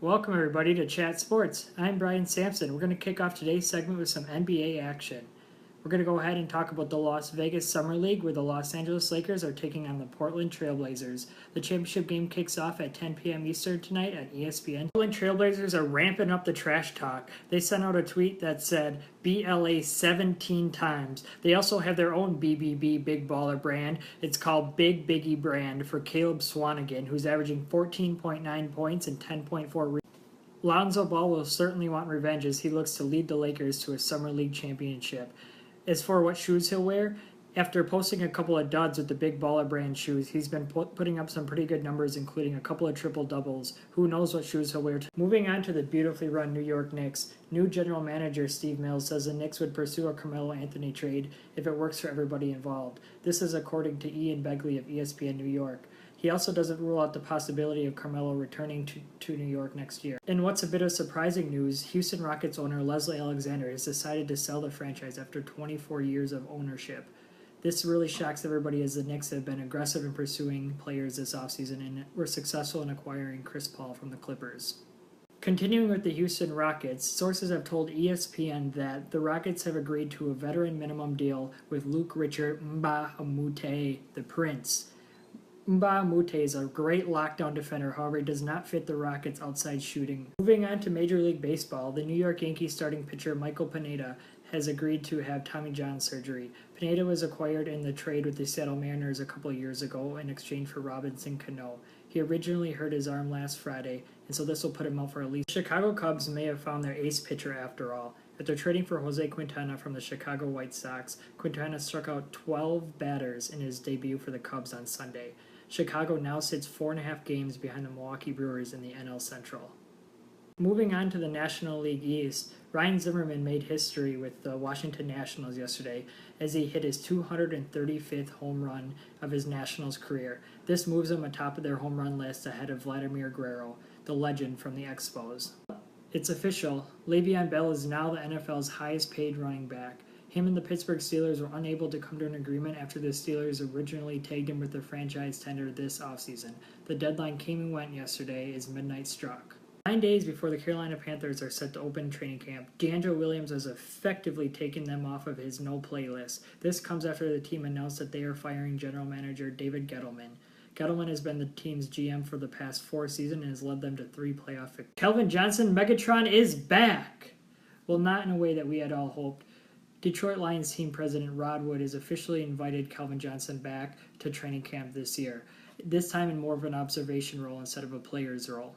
Welcome, everybody, to Chat Sports. I'm Brian Sampson. We're going to kick off today's segment with some NBA action. We're going to go ahead and talk about the Las Vegas Summer League, where the Los Angeles Lakers are taking on the Portland Trailblazers. The championship game kicks off at 10 p.m. Eastern tonight at ESPN. Portland Trailblazers are ramping up the trash talk. They sent out a tweet that said BLA 17 times. They also have their own BBB Big Baller brand. It's called Big Biggie Brand for Caleb Swanigan, who's averaging 14.9 points and 10.4 rebounds. Lonzo Ball will certainly want revenge as he looks to lead the Lakers to a Summer League championship. As for what shoes he'll wear, after posting a couple of duds with the Big Baller brand shoes, he's been putting up some pretty good numbers, including a couple of triple-doubles. Who knows what shoes he'll wear. Moving on to the beautifully run New York Knicks, new general manager Steve Mills says the Knicks would pursue a Carmelo Anthony trade if it works for everybody involved. This is according to Ian Begley of ESPN New York. He also doesn't rule out the possibility of Carmelo returning to New York next year. In what's a bit of surprising news, Houston Rockets owner Leslie Alexander has decided to sell the franchise after 24 years of ownership. This really shocks everybody as the Knicks have been aggressive in pursuing players this offseason and were successful in acquiring Chris Paul from the Clippers. Continuing with the Houston Rockets, sources have told ESPN that the Rockets have agreed to a veteran minimum deal with Luke Richard Mbah a Moute, the Prince. Mbah a Moute is a great lockdown defender, however, he does not fit the Rockets' outside shooting. Moving on to Major League Baseball, the New York Yankees starting pitcher Michael Pineda has agreed to have Tommy John surgery. Pineda was acquired in the trade with the Seattle Mariners a couple of years ago in exchange for Robinson Cano. He originally hurt his arm last Friday, and so this will put him out for at least. The Chicago Cubs may have found their ace pitcher after all. After trading for Jose Quintana from the Chicago White Sox, Quintana struck out 12 batters in his debut for the Cubs on Sunday. Chicago now sits 4.5 games behind the Milwaukee Brewers in the NL Central. Moving on to the National League East, Ryan Zimmerman made history with the Washington Nationals yesterday as he hit his 235th home run of his Nationals career. This moves him atop of their home run list ahead of Vladimir Guerrero, the legend from the Expos. It's official, Le'Veon Bell is now the NFL's highest paid running back. Him and the Pittsburgh Steelers were unable to come to an agreement after the Steelers originally tagged him with their franchise tender this offseason. The deadline came and went yesterday as midnight struck. 9 days before the Carolina Panthers are set to open training camp, DeAndre Williams has effectively taken them off of his no-play list. This comes after the team announced that they are firing general manager David Gettleman. Gettleman has been the team's GM for the past 4 seasons and has led them to 3 playoff victories. Calvin Johnson, Megatron, is back! Well, not in a way that we had all hoped. Detroit Lions team president Rod Wood has officially invited Calvin Johnson back to training camp this year, this time in more of an observation role instead of a player's role.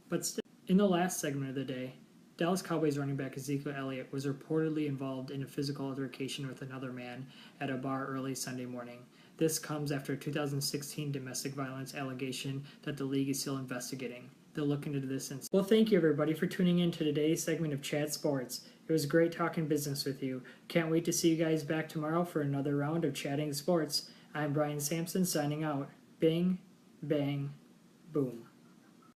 But still, in the last segment of the day, Dallas Cowboys running back Ezekiel Elliott was reportedly involved in a physical altercation with another man at a bar early Sunday morning. This comes after a 2016 domestic violence allegation that the league is still investigating. They'll look into this. Well, thank you, everybody, for tuning in to today's segment of Chat Sports. It was great talking business with you. Can't wait to see you guys back tomorrow for another round of Chatting Sports. I'm Brian Sampson signing out. Bing, bang, boom.